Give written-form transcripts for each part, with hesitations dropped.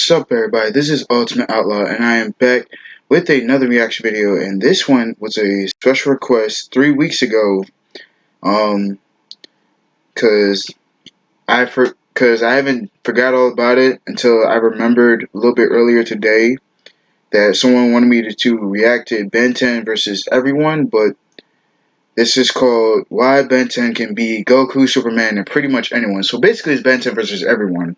What's up, everybody? This is Ultimate Outlaw, and I am back with another reaction video. And this one was a special request 3 weeks ago, cause I haven't forgot all about it until I remembered a little bit earlier today that someone wanted me to react to Ben 10 versus everyone. But this is called Why Ben 10 Can Be Goku, Superman, and pretty much anyone. So basically, it's Ben 10 versus everyone.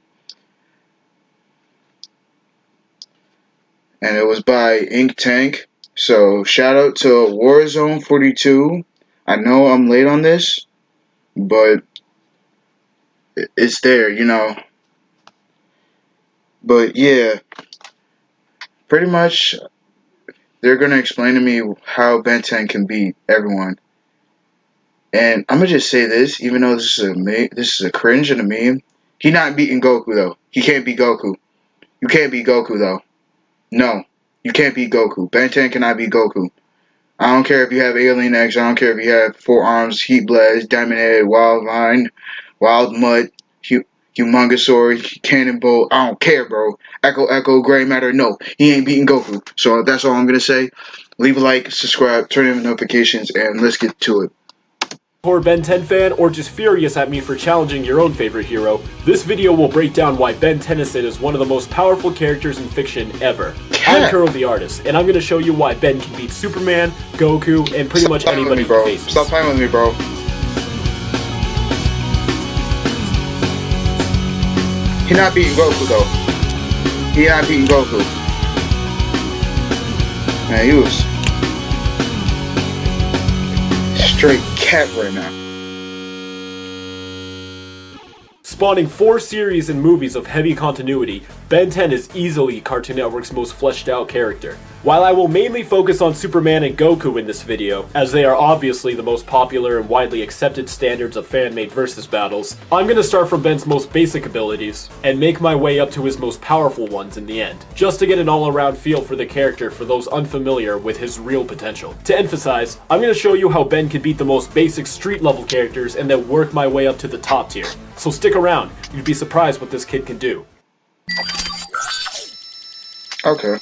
And it was by Ink Tank. So shout out to Warzone 42. I know I'm late on this, but it's there, you know. But yeah, pretty much they're gonna explain to me how Ben 10 can beat everyone. And I'm gonna just say this, even though this is a cringe and a meme. He not beating Goku though. He can't beat Goku. You can't beat Goku though. No, you can't beat Goku. Ben 10 cannot beat Goku. I don't care if you have Alien X. I don't care if you have 4 arms, Heat Blast, Diamond Head, Wild Vine, Wild Mud, Humongousaur, Cannonball. I don't care, bro. Echo, Gray Matter. No, he ain't beating Goku. So that's all I'm going to say. Leave a like, subscribe, turn on notifications, and let's get to it. Or Ben 10 fan, or just furious at me for challenging your own favorite hero, this video will break down why Ben Tennyson is one of the most powerful characters in fiction ever. I'm Curl the Artist, and I'm going to show you why Ben can beat Superman, Goku, and pretty much anybody he faces. Stop playing with me, bro. He not beating Goku, though. He not beating Goku. Man, he was straight cat right now. Spawning 4 series and movies of heavy continuity, Ben 10 is easily Cartoon Network's most fleshed out character. While I will mainly focus on Superman and Goku in this video, as they are obviously the most popular and widely accepted standards of fan-made versus battles, I'm gonna start from Ben's most basic abilities, and make my way up to his most powerful ones in the end, just to get an all-around feel for the character for those unfamiliar with his real potential. To emphasize, I'm gonna show you how Ben can beat the most basic street-level characters and then work my way up to the top tier. So stick around, you'd be surprised what this kid can do. Okay.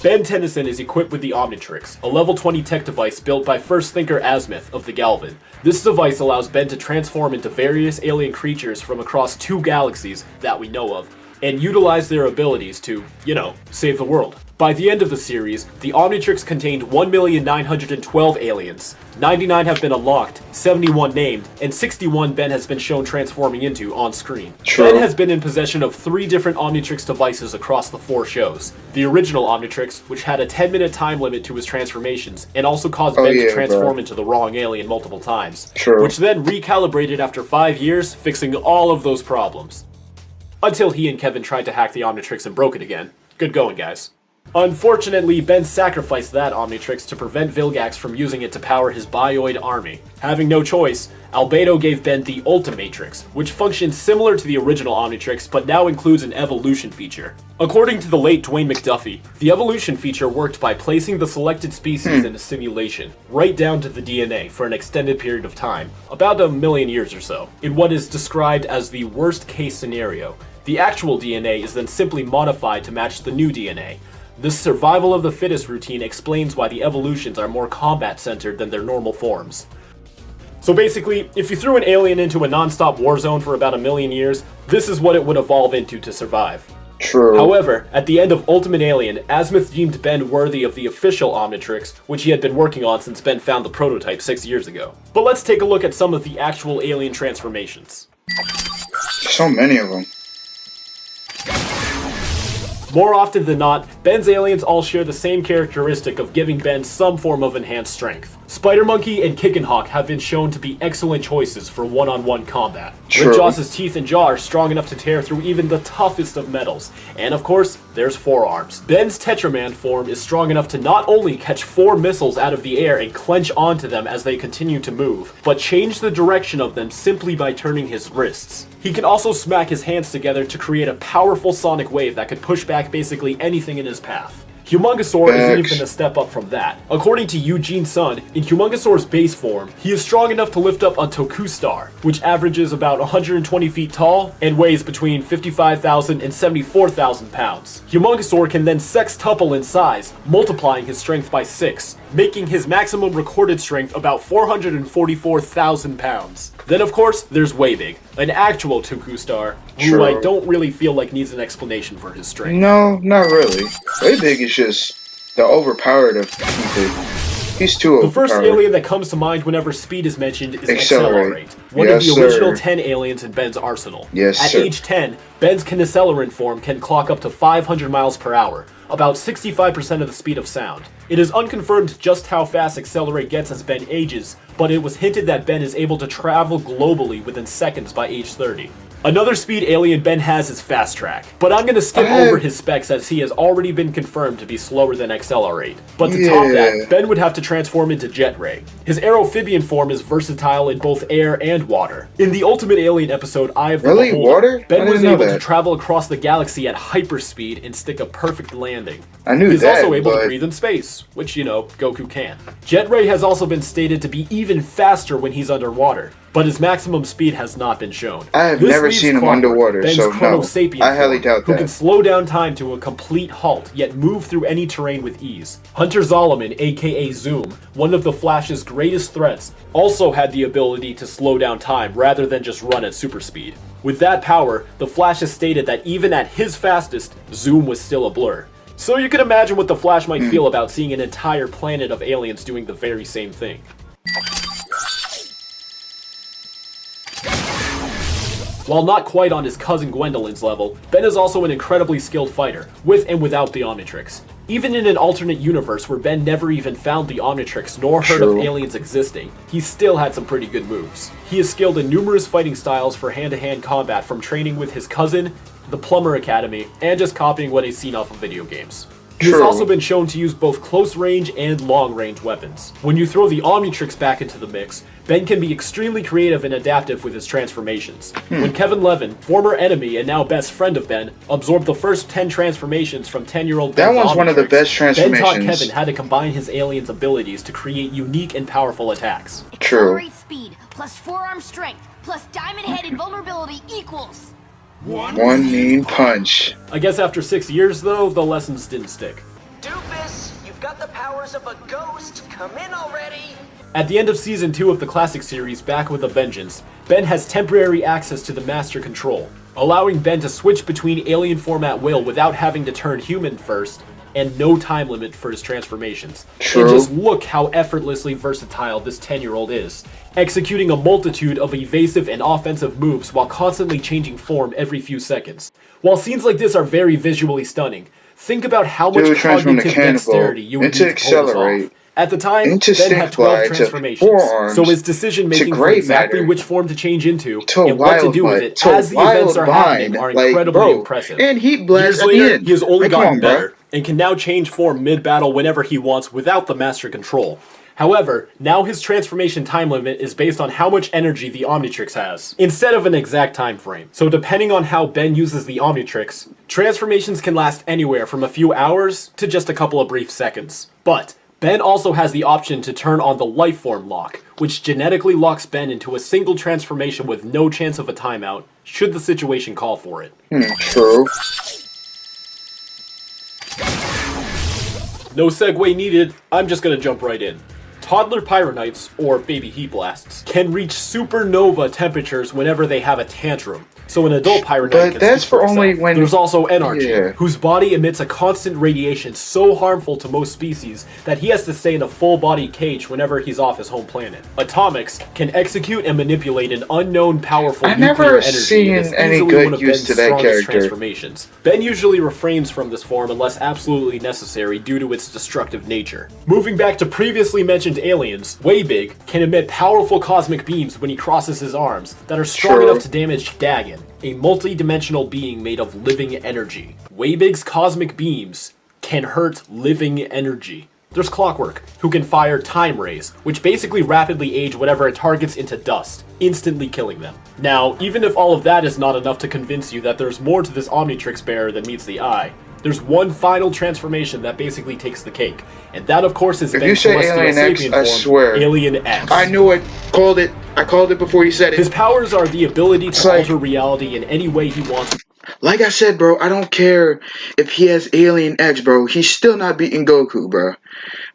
Ben Tennyson is equipped with the Omnitrix, a level 20 tech device built by first thinker Azimuth of the Galvan. This device allows Ben to transform into various alien creatures from across 2 galaxies that we know of, and utilize their abilities to, you know, save the world. By the end of the series, the Omnitrix contained 1,912 aliens. 99 have been unlocked, 71 named, and 61 Ben has been shown transforming into on screen. True. Ben has been in possession of 3 different Omnitrix devices across the 4 shows. The original Omnitrix, which had a 10-minute time limit to his transformations, and also caused Ben to transform into the wrong alien multiple times. True. Which then recalibrated after 5 years, fixing all of those problems. Until he and Kevin tried to hack the Omnitrix and broke it again. Good going, guys. Unfortunately, Ben sacrificed that Omnitrix to prevent Vilgax from using it to power his Bioid army. Having no choice, Albedo gave Ben the Ultimatrix, which functions similar to the original Omnitrix but now includes an evolution feature. According to the late Dwayne McDuffie, the evolution feature worked by placing the selected species in a simulation, right down to the DNA for an extended period of time, about 1 million years or so, in what is described as the worst case scenario. The actual DNA is then simply modified to match the new DNA. This survival of the fittest routine explains why the evolutions are more combat-centered than their normal forms. So basically, if you threw an alien into a non-stop war zone for about 1 million years, this is what it would evolve into to survive. True. However, at the end of Ultimate Alien, Azimuth deemed Ben worthy of the official Omnitrix, which he had been working on since Ben found the prototype 6 years ago. But let's take a look at some of the actual alien transformations. So many of them. More often than not, Ben's aliens all share the same characteristic of giving Ben some form of enhanced strength. Spider Monkey and Kickenhawk have been shown to be excellent choices for one-on-one combat. True. Jaws' teeth and jaw are strong enough to tear through even the toughest of metals. And of course, there's forearms. Ben's Tetraman form is strong enough to not only catch 4 missiles out of the air and clench onto them as they continue to move, but change the direction of them simply by turning his wrists. He can also smack his hands together to create a powerful sonic wave that could push back basically anything in his path. Humongosaur isn't Facts. even a step up from that. According to Eugene Sun, in Humongosaur's base form, he is strong enough to lift up a Tokustar, which averages about 120 feet tall and weighs between 55,000 and 74,000 pounds. Humongosaur can then sextuple in size, multiplying his strength by 6, making his maximum recorded strength about 444,000 pounds. Then of course, there's Waybig, an actual Tokustar, who True. I don't really feel like needs an explanation for his strength. No, not really. Way Big is just the overpowered of Cupid. He's too The first overpowered. alien that comes to mind whenever speed is mentioned is Accelerate. Accelerate, one Yes, of the original sir. 10 aliens in Ben's arsenal. Yes, At sir. age 10, Ben's Kinecelerant form can clock up to 500 miles per hour, about 65% of the speed of sound. It is unconfirmed just how fast Accelerate gets as Ben ages, but it was hinted that Ben is able to travel globally within seconds by age 30. Another speed alien Ben has is Fast Track, but I'm gonna skip over his specs as he has already been confirmed to be slower than Accelerate. But to top that, Ben would have to transform into Jet Ray. His aerophibian form is versatile in both air and water. In the Ultimate Alien episode, Eye of the Really? Beholder, Water? I Ben didn't was know able to that. travel across the galaxy at hyperspeed and stick a perfect landing. I knew He's that, also able but- to breathe in space, which, you know, Goku can. Jet Ray has also been stated to be even faster when he's underwater, but his maximum speed has not been shown. I have This never leaves seen him Clockwork, underwater, Ben's so Chrono no. Sapien I highly form, doubt who that. can slow down time to a complete halt, yet move through any terrain with ease. Hunter Zolomon, aka Zoom, one of the Flash's greatest threats, also had the ability to slow down time rather than just run at super speed. With that power, the Flash has stated that even at his fastest, Zoom was still a blur. So you can imagine what the Flash might feel about seeing an entire planet of aliens doing the very same thing. While not quite on his cousin Gwendolyn's level, Ben is also an incredibly skilled fighter, with and without the Omnitrix. Even in an alternate universe where Ben never even found the Omnitrix nor heard of True. aliens existing, he still had some pretty good moves. He is skilled in numerous fighting styles for hand-to-hand combat, from training with his cousin, the Plumber Academy, and just copying what he's seen off of video games. He has True. also been shown to use both close-range and long-range weapons. When you throw the Omnitrix back into the mix, Ben can be extremely creative and adaptive with his transformations. When Kevin Levin, former enemy and now best friend of Ben, absorbed the first 10 transformations from 10-year-old That Ben's one's one of the Omnitrix, best Ben taught transformations. Kevin how to combine his alien's abilities to create unique and powerful attacks. True. Accelerate speed plus forearm strength plus diamond head invulnerability equals One mean punch. I guess after 6 years, though, the lessons didn't stick. Doofus, you've got the powers of a ghost. Come in already. At the end of Season 2 of the classic series, Back with a Vengeance, Ben has temporary access to the Master Control, allowing Ben to switch between alien form at will without having to turn human first, and no time limit for his transformations. True. And just look how effortlessly versatile this 10-year-old is, executing a multitude of evasive and offensive moves while constantly changing form every few seconds. While scenes like this are very visually stunning, think about how much Dude, transform the cognitive cannibal dexterity you would into need to pull this Accelerate, off. At the time, into Ben had Stick 12 Fly, to transformations, forearms, so his decision making to for Great exactly Matter, which form to change into to and what to Wild do with Butt, it to as the events are Wild happening Vine. are Like, incredibly bro, impressive. and Heat Years Blast at the later, end. he has only Like, come gotten on, bro. better and can now change form mid-battle whenever he wants without the Master Control. However, now his transformation time limit is based on how much energy the Omnitrix has, instead of an exact time frame. So depending on how Ben uses the Omnitrix, transformations can last anywhere from a few hours to just a couple of brief seconds. But Ben also has the option to turn on the Lifeform Lock, which genetically locks Ben into a single transformation with no chance of a timeout, should the situation call for it. True. No segue needed, I'm just gonna jump right in. Toddler Pyronites, or baby heat blasts, can reach supernova temperatures whenever they have a tantrum. So an adult Pyronite But can that's speak for for only itself. when- There's also Enargy, Yeah. whose body emits a constant radiation so harmful to most species that he has to stay in a full-body cage whenever he's off his home planet. Atomics can execute and manipulate an unknown powerful I've nuclear never energy seen and is any easily good one of use Ben's to that strongest character. transformations. Ben usually refrains from this form unless absolutely necessary due to its destructive nature. Moving back to previously mentioned aliens, Waybig can emit powerful cosmic beams when he crosses his arms that are strong True. enough to damage Dagon, a multi-dimensional being made of living energy. Waybig's cosmic beams can hurt living energy. There's Clockwork, who can fire time rays, which basically rapidly age whatever it targets into dust, instantly killing them. Now, even if all of that is not enough to convince you that there's more to this Omnitrix bearer than meets the eye, There's one final transformation that basically takes the cake, and that of course is If you Ben's say celestial Alien X, sapien I form, swear. Alien X. I knew it. Called it. I called it before you said His it. powers are the ability It's to like- alter reality in any way he wants. Like I said, bro, I don't care if he has Alien X, bro. He's still not beating Goku, bro.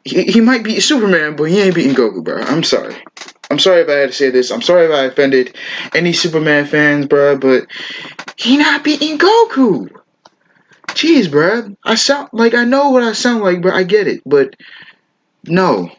He might beat Superman, but he ain't beating Goku, bro. I'm sorry. I'm sorry if I had to say this. I'm sorry if I offended any Superman fans, bro, but he not beating Goku. Jeez, bro. I sound like I know what I sound like, bro. I get it, but no.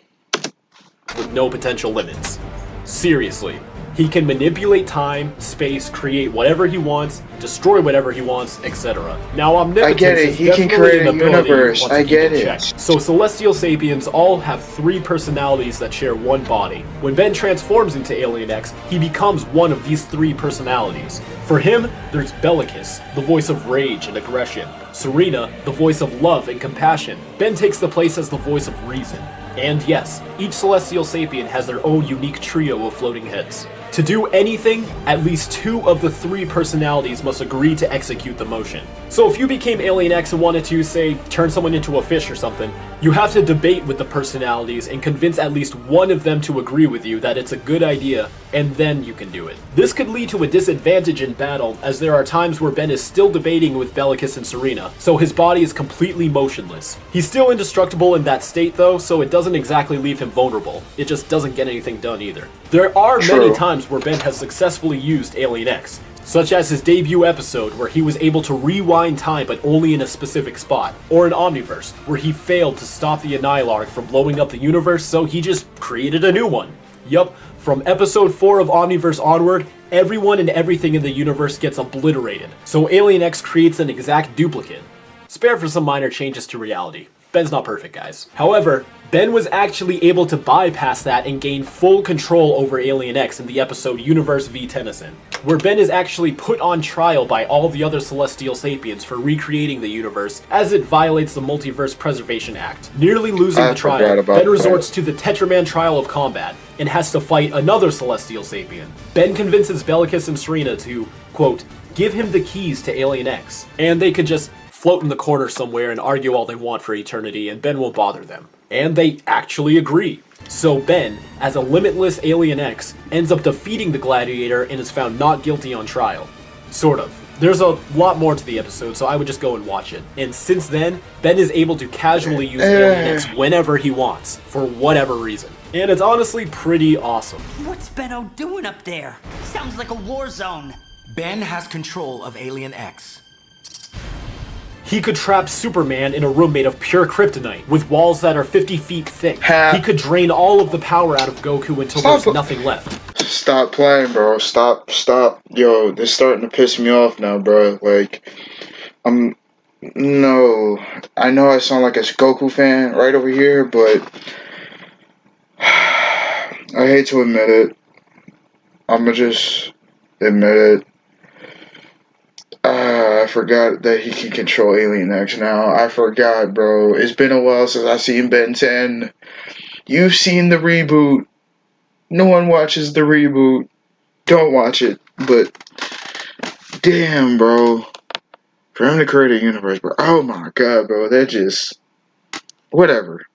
With no potential limits. Seriously. He can manipulate time, space, create whatever he wants, destroy whatever he wants, etc. Now, omnipotence I get it. is He can definitely create an a ability universe. you want to I keep get in it. check. So celestial sapiens all have 3 personalities that share one body. When Ben transforms into Alien X, he becomes one of these 3 personalities. For him, there's Bellicus, the voice of rage and aggression. Serena, the voice of love and compassion. Ben takes the place as the voice of reason. And yes, each celestial sapien has their own unique trio of floating heads. To do anything, at least 2 of the 3 personalities must agree to execute the motion. So if you became Alien X and wanted to, say, turn someone into a fish or something, you have to debate with the personalities and convince at least one of them to agree with you that it's a good idea, and then you can do it. This could lead to a disadvantage in battle, as there are times where Ben is still debating with Bellicus and Serena, so his body is completely motionless. He's still indestructible in that state though, so it doesn't exactly leave him vulnerable. It just doesn't get anything done either. There are many times where Ben has successfully used Alien X, such as his debut episode where he was able to rewind time but only in a specific spot, or in Omniverse, where he failed to stop the Annihilarch from blowing up the universe, so he just created a new one. Yup, from episode 4 of Omniverse onward, everyone and everything in the universe gets obliterated, so Alien X creates an exact duplicate, spared for some minor changes to reality. Ben's not perfect, guys. However, Ben was actually able to bypass that and gain full control over Alien X in the episode Universe v Tennyson, where Ben is actually put on trial by all the other celestial sapiens for recreating the universe as it violates the Multiverse Preservation Act. Nearly losing the trial, Ben resorts to the Tetraman Trial of Combat and has to fight another celestial sapien. Ben convinces Bellicus and Serena to, quote, give him the keys to Alien X, and they could just float in the corner somewhere and argue all they want for eternity, and Ben won't bother them. And they actually agree. So Ben, as a limitless Alien X, ends up defeating the Gladiator and is found not guilty on trial. Sort of. There's a lot more to the episode, so I would just go and watch it. And since then, Ben is able to casually use Alien X whenever he wants, for whatever reason. And it's honestly pretty awesome. What's Benno doing up there? Sounds like a war zone. Ben has control of Alien X. He could trap Superman in a room made of pure kryptonite, with walls that are 50 feet thick. He could drain all of the power out of Goku until there's nothing left. Stop playing, bro. Stop. Yo, this is starting to piss me off now, bro. Like, no. I know I sound like a Goku fan right over here, but I hate to admit it. I'ma just admit it. I forgot that he can control Alien X now. I forgot, bro. It's been a while since I've seen Ben 10. You've seen the reboot. No one watches the reboot. Don't watch it. But, damn, bro. For him to create a universe, bro. Oh my god, bro. That just... Whatever.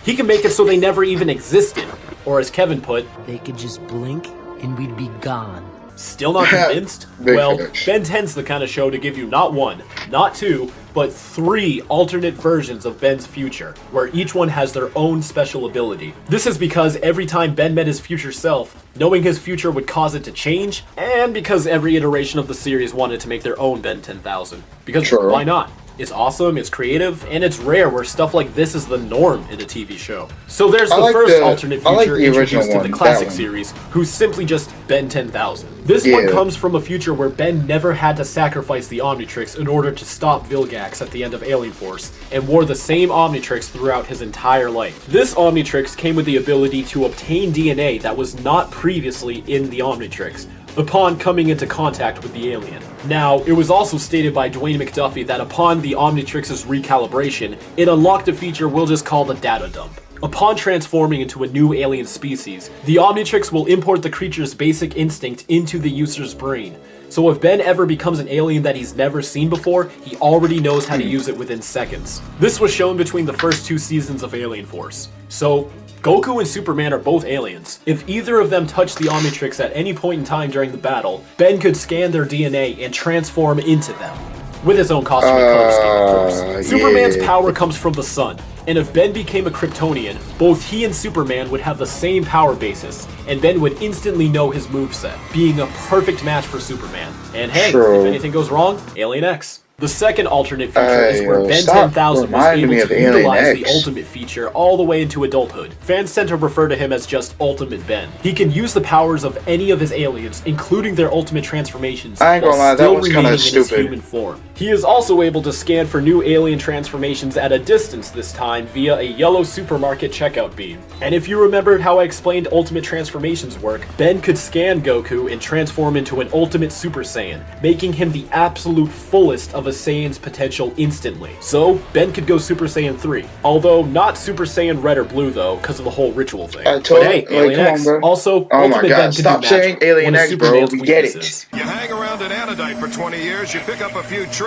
He can make it so they never even existed. Or as Kevin put, They could just blink and we'd be gone. still not convinced? Well, Ben 10's the kind of show to give you not 1, not 2, but 3 alternate versions of Ben's future, where each one has their own special ability. This is because every time Ben met his future self, knowing his future would cause it to change, and because every iteration of the series wanted to make their own Ben 10,000. Because why not? It's awesome, it's creative, and it's rare where stuff like this is the norm in a TV show. So there's the first alternate future introduced to the classic series, who's simply just Ben 10,000. This one comes from a future where Ben never had to sacrifice the Omnitrix in order to stop Vilgax at the end of Alien Force, and wore the same Omnitrix throughout his entire life. This Omnitrix came with the ability to obtain DNA that was not previously in the Omnitrix, upon coming into contact with the alien. Now, it was also stated by Dwayne McDuffie that upon the Omnitrix's recalibration, it unlocked a feature we'll just call the data dump. Upon transforming into a new alien species, the Omnitrix will import the creature's basic instinct into the user's brain, So if Ben ever becomes an alien that he's never seen before, he already knows how to use it within seconds. This was shown between the first 2 seasons of Alien Force. So Goku and Superman are both aliens. If either of them touched the Omnitrix at any point in time during the battle, Ben could scan their DNA and transform into them. With his own costume and color scheme, of course. Superman's power comes from the sun, and if Ben became a Kryptonian, both he and Superman would have the same power basis, and Ben would instantly know his moveset, being a perfect match for Superman. And hey, if anything goes wrong, Alien X. The second alternate feature is where Ben 10,000 was able to utilize the ultimate feature all the way into adulthood. Fans tend to refer to him as just Ultimate Ben. He can use the powers of any of his aliens, including their ultimate transformations, I ain't gonna lie, that was kind of stupid. His human form. He is also able to scan for new alien transformations at a distance this time via a yellow supermarket checkout beam. And if you remembered how I explained ultimate transformations work, Ben could scan Goku and transform into an ultimate Super Saiyan, making him the absolute fullest of a Saiyan's potential instantly. So, Ben could go Super Saiyan 3. Although, not Super Saiyan Red or Blue though, because of the whole ritual thing. But hey, Alien X. Also, Ultimate Ben could stop do saying magic, Alien one of X, bro. Superman's We get weaknesses. it. You hang around an Anodite for 20 years, you pick up a few tricks.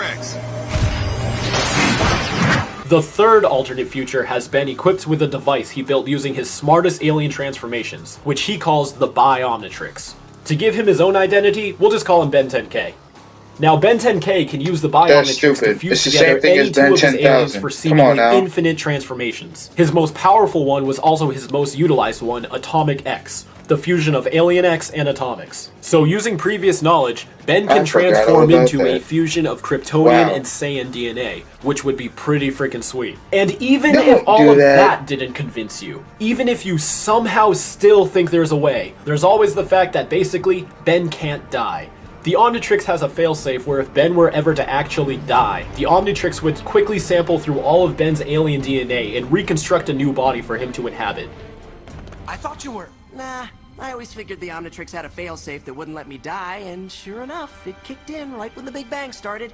The third alternate future has Ben equipped with a device he built using his smartest alien transformations, which he calls the Bi-Omnitrix. To give him his own identity, we'll just call him Ben 10K. Now, Ben 10K can use the Bi-Omnitrix to fuse together any 2 of his aliens for seemingly infinite transformations. His most powerful one was also his most utilized one, Atomic X, the fusion of Alien X and Atomics. So using previous knowledge, Ben can transform into a fusion of Kryptonian and Saiyan DNA, which would be pretty freaking sweet. And even if all of that didn't convince you, even if you somehow still think there's a way, there's always the fact that basically, Ben can't die. The Omnitrix has a failsafe where if Ben were ever to actually die, the Omnitrix would quickly sample through all of Ben's alien DNA and reconstruct a new body for him to inhabit. I thought you were... Nah, I always figured the Omnitrix had a failsafe that wouldn't let me die, and sure enough, it kicked in right when the Big Bang started.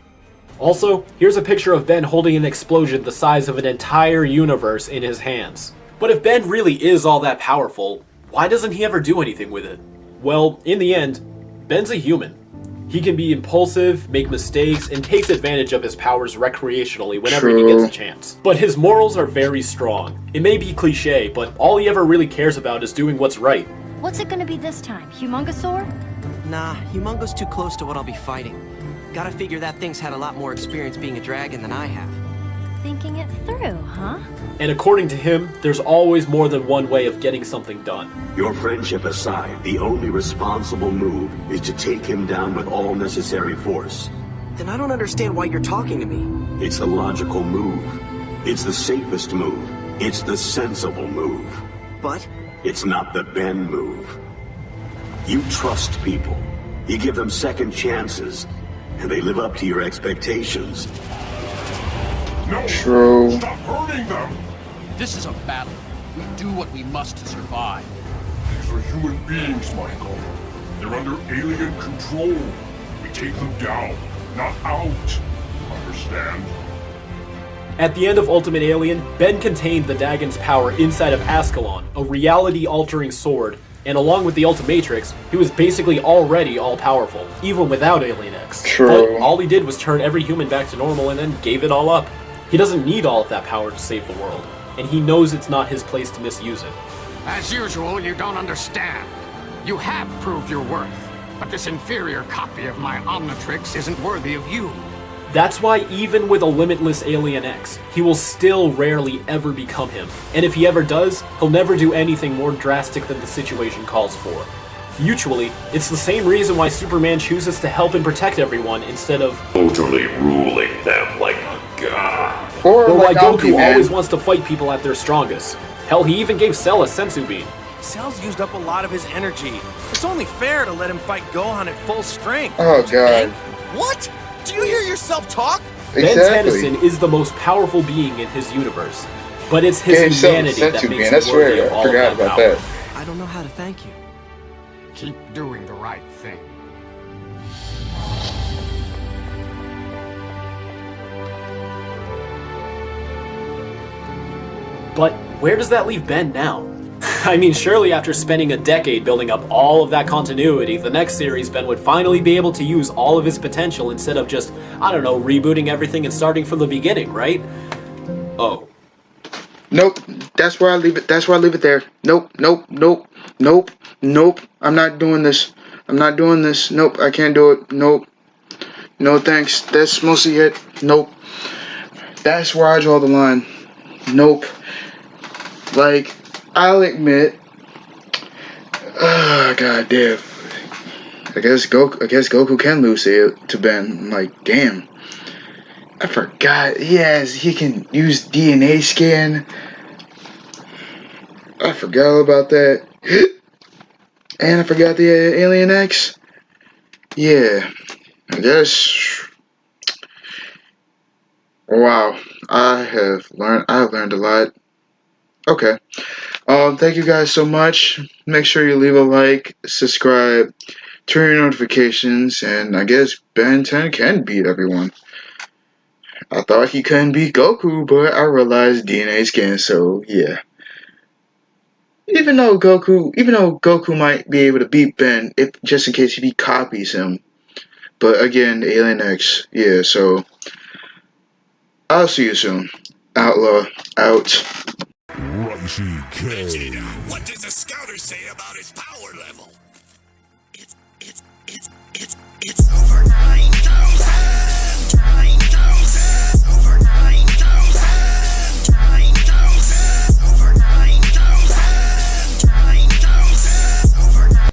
Also, here's a picture of Ben holding an explosion the size of an entire universe in his hands. But if Ben really is all that powerful, why doesn't he ever do anything with it? Well, in the end, Ben's a human. He can be impulsive, make mistakes, and takes advantage of his powers recreationally whenever he gets a chance. But his morals are very strong. It may be cliche, but all he ever really cares about is doing what's right. What's it gonna be this time? Humongosaur? Nah, Humongo's too close to what I'll be fighting. Gotta figure that thing's had a lot more experience being a dragon than I have. Thinking it through, huh? And according to him, there's always more than one way of getting something done. Your friendship aside, the only responsible move is to take him down with all necessary force. Then I don't understand why you're talking to me. It's the logical move. It's the safest move. It's the sensible move. But? It's not the Ben move. You trust people. You give them second chances, and they live up to your expectations. No! True. Stop hurting them! This is a battle. We do what we must to survive. These are human beings, Michael. They're under alien control. We take them down, not out. Understand? At the end of Ultimate Alien, Ben contained the Dagon's power inside of Ascalon, a reality-altering sword, and along with the Ultimatrix, he was basically already all-powerful, even without Alien X. True. But all he did was turn every human back to normal and then gave it all up. He doesn't need all of that power to save the world, and he knows it's not his place to misuse it. As usual, you don't understand. You have proved your worth, but this inferior copy of my Omnitrix isn't worthy of you. That's why even with a limitless Alien X, he will still rarely ever become him. And if he ever does, he'll never do anything more drastic than the situation calls for. Mutually, it's the same reason why Superman chooses to help and protect everyone instead of totally ruling them like a god. Or why like Goku man. always wants to fight people at their strongest. Hell, he even gave Cell a sensu bean. Cell's used up a lot of his energy. It's only fair to let him fight Gohan at full strength. Oh god. What? Do you hear yourself talk? Ben Tennyson is the most powerful being in his universe, but it's his humanity that makes him worthy of all that power. I don't know how to thank you. Keep doing the right thing. But where does that leave Ben now? I mean, surely after spending a decade building up all of that continuity, the next series Ben would finally be able to use all of his potential instead of just, I don't know, rebooting everything and starting from the beginning, right? Oh. Nope. That's where I leave it. That's where I leave it there. Nope. Nope. Nope. Nope. Nope. I'm not doing this. I'm not doing this. Nope. I can't do it. Nope. No thanks. That's mostly it. Nope. That's where I draw the line. Nope. Like, I'll admit. God damn. I guess Goku can lose it to Ben. I'm like, damn. I forgot. Yes, he can use DNA scan. I forgot all about that. And I forgot the Alien X. Yeah. I guess. Wow. I've learned a lot. Okay. Thank you guys so much. Make sure you leave a like, subscribe, turn your notifications, and I guess Ben 10 can beat everyone. I thought he couldn't beat Goku, but I realized DNA scan, so yeah. Even though Goku might be able to beat Ben, if just in case if he copies him. But again, Alien X, yeah, so I'll see you soon. Outlaw out. Righty K. What does the scouter say about his power level? It's over 9,000!